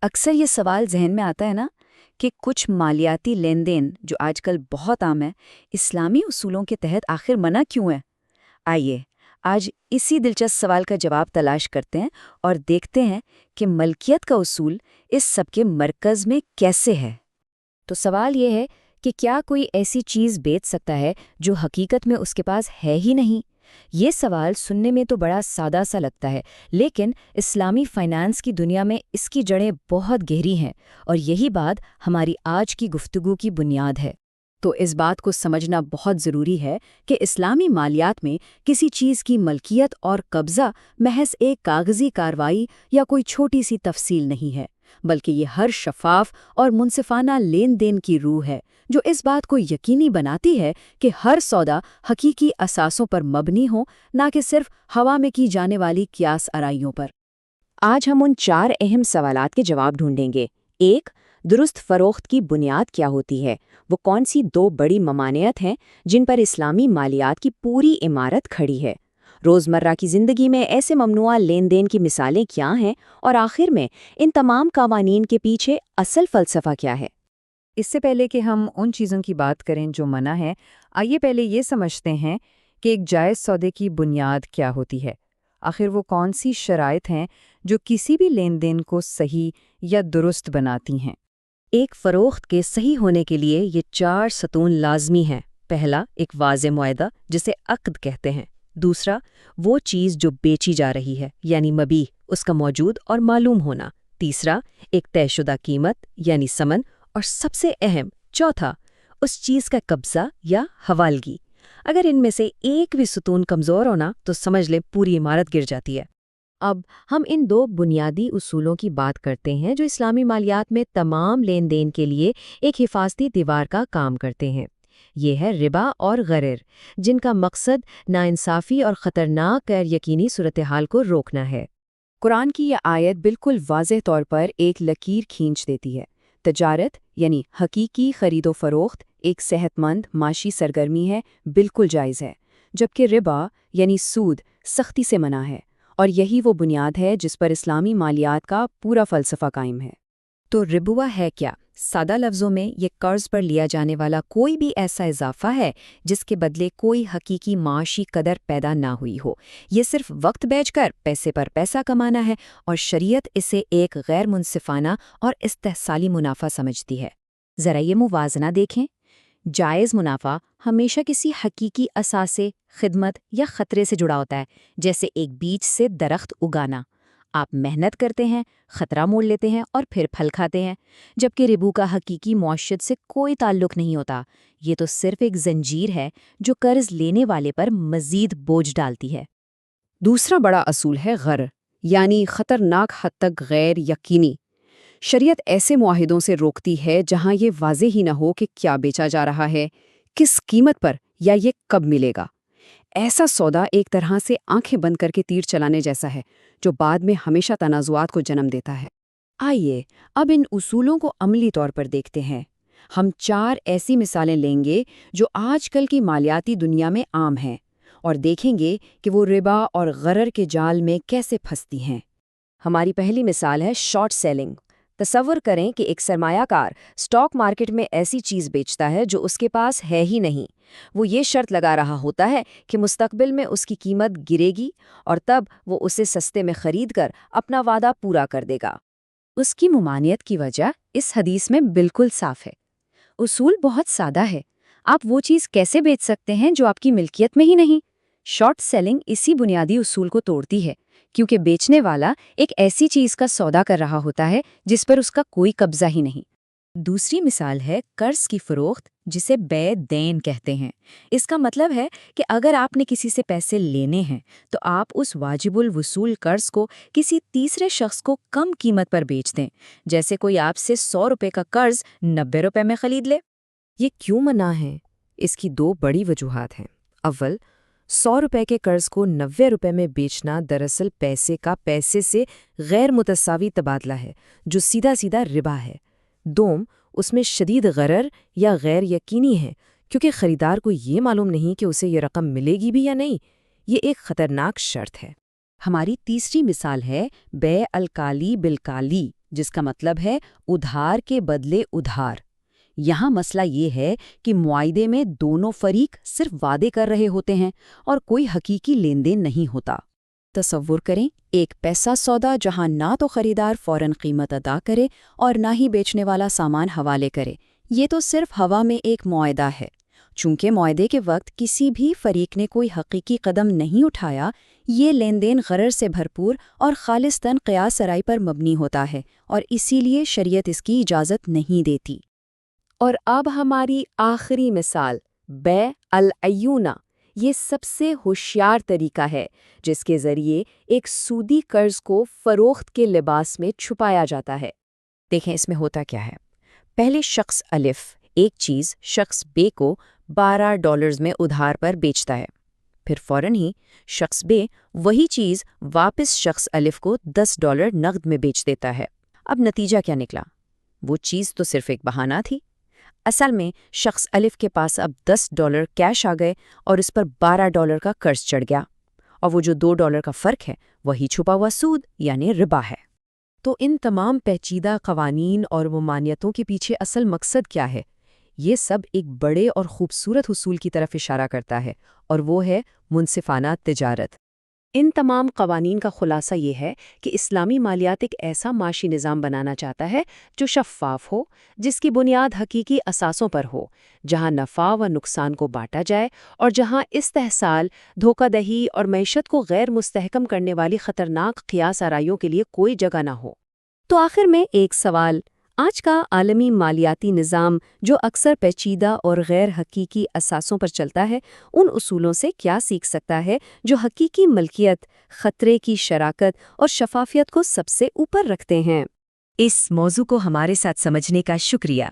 اکثر یہ سوال ذہن میں آتا ہے نا کہ کچھ مالیاتی لین دین جو آج کل بہت عام ہے، اسلامی اصولوں کے تحت آخر منع کیوں ہے؟ آئیے آج اسی دلچسپ سوال کا جواب تلاش کرتے ہیں اور دیکھتے ہیں کہ ملکیت کا اصول اس سب کے مرکز میں کیسے ہے۔ تو سوال یہ ہے کہ کیا کوئی ایسی چیز بیچ سکتا ہے جو حقیقت میں اس کے پاس ہے ہی نہیں؟ یہ سوال سننے میں تو بڑا سادہ سا لگتا ہے، لیکن اسلامی فائنانس کی دنیا میں اس کی جڑیں بہت گہری ہیں، اور یہی بات ہماری آج کی گفتگو کی بنیاد ہے۔ تو اس بات کو سمجھنا بہت ضروری ہے کہ اسلامی مالیات میں کسی چیز کی ملکیت اور قبضہ محض ایک کاغذی کارروائی یا کوئی چھوٹی سی تفصیل نہیں ہے، بلکہ یہ ہر شفاف اور منصفانہ لین دین کی روح ہے جو اس بات کو یقینی بناتی ہے کہ ہر سودا حقیقی اساسوں پر مبنی ہو، نہ کہ صرف ہوا میں کی جانے والی قیاس آرائیوں پر۔ آج ہم ان 4 اہم سوالات کے جواب ڈھونڈیں گے۔ 1. درست فروخت کی بنیاد کیا ہوتی ہے؟ وہ کون سی 2 بڑی ممانعت ہیں جن پر اسلامی مالیات کی پوری عمارت کھڑی ہے؟ روزمرہ کی زندگی میں ایسے ممنوعہ لین دین کی مثالیں کیا ہیں؟ اور آخر میں ان تمام قوانین کے پیچھے اصل فلسفہ کیا ہے؟ اس سے پہلے کہ ہم ان چیزوں کی بات کریں جو منع ہے، آئیے پہلے یہ سمجھتے ہیں کہ ایک جائز سودے کی بنیاد کیا ہوتی ہے۔ آخر وہ کون سی شرائط ہیں جو کسی بھی لین دین کو صحیح یا درست بناتی ہیں؟ ایک فروخت کے صحیح ہونے کے لیے یہ 4 ستون لازمی ہیں۔ پہلا، ایک واضح معاہدہ جسے عقد کہتے ہیں۔ دوسرا، وہ چیز جو بیچی جا رہی ہے یعنی مبیع، اس کا موجود اور معلوم ہونا۔ تیسرا، ایک طے شدہ قیمت یعنی ثمن۔ اور سب سے اہم، چوتھا، اس چیز کا قبضہ یا حوالگی۔ اگر ان میں سے ایک بھی ستون کمزور ہونا تو سمجھ لیں پوری عمارت گر جاتی ہے۔ اب ہم ان 2 بنیادی اصولوں کی بات کرتے ہیں جو اسلامی مالیات میں تمام لین دین کے لیے ایک حفاظتی دیوار کا کام کرتے ہیں۔ یہ ہے ربا اور غرر، جن کا مقصد ناانصافی اور خطرناک غیر یقینی صورتحال کو روکنا ہے۔ قرآن کی یہ آیت بالکل واضح طور پر ایک لکیر کھینچ دیتی ہے۔ تجارت یعنی حقیقی خرید و فروخت ایک صحت مند معاشی سرگرمی ہے، بالکل جائز ہے، جبکہ ربا یعنی سود سختی سے منع ہے، اور یہی وہ بنیاد ہے جس پر اسلامی مالیات کا پورا فلسفہ قائم ہے۔ تو ربوا ہے کیا؟ سادہ لفظوں میں یہ قرض پر لیا جانے والا کوئی بھی ایسا اضافہ ہے جس کے بدلے کوئی حقیقی معاشی قدر پیدا نہ ہوئی ہو۔ یہ صرف وقت بیچ کر پیسے پر پیسہ کمانا ہے، اور شریعت اسے ایک غیر منصفانہ اور استحصالی منافع سمجھتی ہے۔ ذرا یہ موازنہ دیکھیں۔ جائز منافع ہمیشہ کسی حقیقی اثاثے، خدمت یا خطرے سے جڑا ہوتا ہے، جیسے ایک بیج سے درخت اگانا۔ آپ محنت کرتے ہیں، خطرہ مول لیتے ہیں اور پھر پھل کھاتے ہیں، جبکہ ربو کا حقیقی معیشت سے کوئی تعلق نہیں ہوتا۔ یہ تو صرف ایک زنجیر ہے جو قرض لینے والے پر مزید بوجھ ڈالتی ہے۔ دوسرا بڑا اصول ہے غرر، یعنی خطرناک حد تک غیر یقینی۔ شریعت ایسے معاہدوں سے روکتی ہے جہاں یہ واضح ہی نہ ہو کہ کیا بیچا جا رہا ہے، کس قیمت پر، یا یہ کب ملے گا۔ ایسا سودا ایک طرح سے آنکھیں بند کر کے تیر چلانے جیسا ہے، جو بعد میں ہمیشہ تنازعات کو جنم دیتا ہے۔ آئیے اب ان اصولوں کو عملی طور پر دیکھتے ہیں۔ ہم 4 ایسی مثالیں لیں گے جو آج کل کی مالیاتی دنیا میں عام ہیں، اور دیکھیں گے کہ وہ ربا اور غرر کے جال میں کیسے پھنستی ہیں۔ ہماری پہلی مثال ہے شارٹ سیلنگ۔ تصور کریں کہ ایک سرمایہ کار اسٹاک مارکیٹ میں ایسی چیز بیچتا ہے جو اس کے پاس ہے ہی نہیں۔ وہ یہ شرط لگا رہا ہوتا ہے کہ مستقبل میں اس کی قیمت گرے گی، اور تب وہ اسے سستے میں خرید کر اپنا وعدہ پورا کر دے گا۔ اس کی ممانعت کی وجہ اس حدیث میں بالکل صاف ہے۔ اصول بہت سادہ ہے، آپ وہ چیز کیسے بیچ سکتے ہیں جو آپ کی ملکیت میں ہی نہیں؟ شارٹ سیلنگ اسی بنیادی اصول کو توڑتی ہے، کیونکہ بیچنے والا ایک ایسی چیز کا سودا کر رہا ہوتا ہے جس پر اس کا کوئی قبضہ ہی نہیں۔ دوسری مثال ہے قرض کی فروخت، جسے بیع دین کہتے ہیں۔ اس کا مطلب ہے کہ اگر آپ نے کسی سے پیسے لینے ہیں تو آپ اس واجب الوصول قرض کو کسی تیسرے شخص کو کم قیمت پر بیچ دیں، جیسے کوئی آپ سے 100 روپے کا قرض 90 روپے میں خرید لے۔ یہ کیوں منع ہے؟ اس کی 2 بڑی وجوہات ہیں۔ اول، 100 روپے کے قرض کو 90 روپے میں بیچنا دراصل پیسے کا پیسے سے غیر متساوی تبادلہ ہے، جو سیدھا سیدھا ربا ہے۔ دوم، اس میں شدید غرر یا غیر یقینی ہے، کیونکہ خریدار کو یہ معلوم نہیں کہ اسے یہ رقم ملے گی بھی یا نہیں۔ یہ ایک خطرناک شرط ہے۔ ہماری تیسری مثال ہے بیع الکالی بالکالی، جس کا مطلب ہے ادھار کے بدلے ادھار۔ یہاں مسئلہ یہ ہے کہ معاہدے میں دونوں فریق صرف وعدے کر رہے ہوتے ہیں اور کوئی حقیقی لین دین نہیں ہوتا۔ تصور کریں ایک پیسہ سودا جہاں نہ تو خریدار فوراً قیمت ادا کرے اور نہ ہی بیچنے والا سامان حوالے کرے، یہ تو صرف ہوا میں ایک معاہدہ ہے۔ چونکہ معاہدے کے وقت کسی بھی فریق نے کوئی حقیقی قدم نہیں اٹھایا، یہ لین دین غرر سے بھرپور اور خالصتاً قیاس آرائی پر مبنی ہوتا ہے، اور اسی لیے شریعت اس کی اجازت نہیں دیتی۔ اور اب ہماری آخری مثال، بیع العیونہ، یہ سب سے ہوشیار طریقہ ہے جس کے ذریعے ایک سودی قرض کو فروخت کے لباس میں چھپایا جاتا ہے۔ دیکھیں اس میں ہوتا کیا ہے۔ پہلے شخص الف ایک چیز شخص بے کو $12 میں ادھار پر بیچتا ہے، پھر فوراً ہی شخص بے وہی چیز واپس شخص الف کو $10 نقد میں بیچ دیتا ہے۔ اب نتیجہ کیا نکلا؟ وہ چیز تو صرف ایک بہانہ تھی۔ اصل میں شخص الف کے پاس اب $10 کیش آ گئے اور اس پر $12 کا قرض چڑھ گیا، اور وہ جو $2 کا فرق ہے وہی چھپا ہوا سود یعنی ربا ہے۔ تو ان تمام پیچیدہ قوانین اور ممانعتوں کے پیچھے اصل مقصد کیا ہے؟ یہ سب ایک بڑے اور خوبصورت حصول کی طرف اشارہ کرتا ہے، اور وہ ہے منصفانہ تجارت۔ ان تمام قوانین کا خلاصہ یہ ہے کہ اسلامی مالیات ایک ایسا معاشی نظام بنانا چاہتا ہے جو شفاف ہو، جس کی بنیاد حقیقی اثاثوں پر ہو، جہاں نفع و نقصان کو بانٹا جائے اور جہاں استحصال، دھوکہ دہی اور معیشت کو غیر مستحکم کرنے والی خطرناک قیاس آرائیوں کے لیے کوئی جگہ نہ ہو۔ تو آخر میں ایک سوال، آج کا عالمی مالیاتی نظام جو اکثر پیچیدہ اور غیر حقیقی اثاثوں پر چلتا ہے، ان اصولوں سے کیا سیکھ سکتا ہے جو حقیقی ملکیت، خطرے کی شراکت اور شفافیت کو سب سے اوپر رکھتے ہیں؟ اس موضوع کو ہمارے ساتھ سمجھنے کا شکریہ۔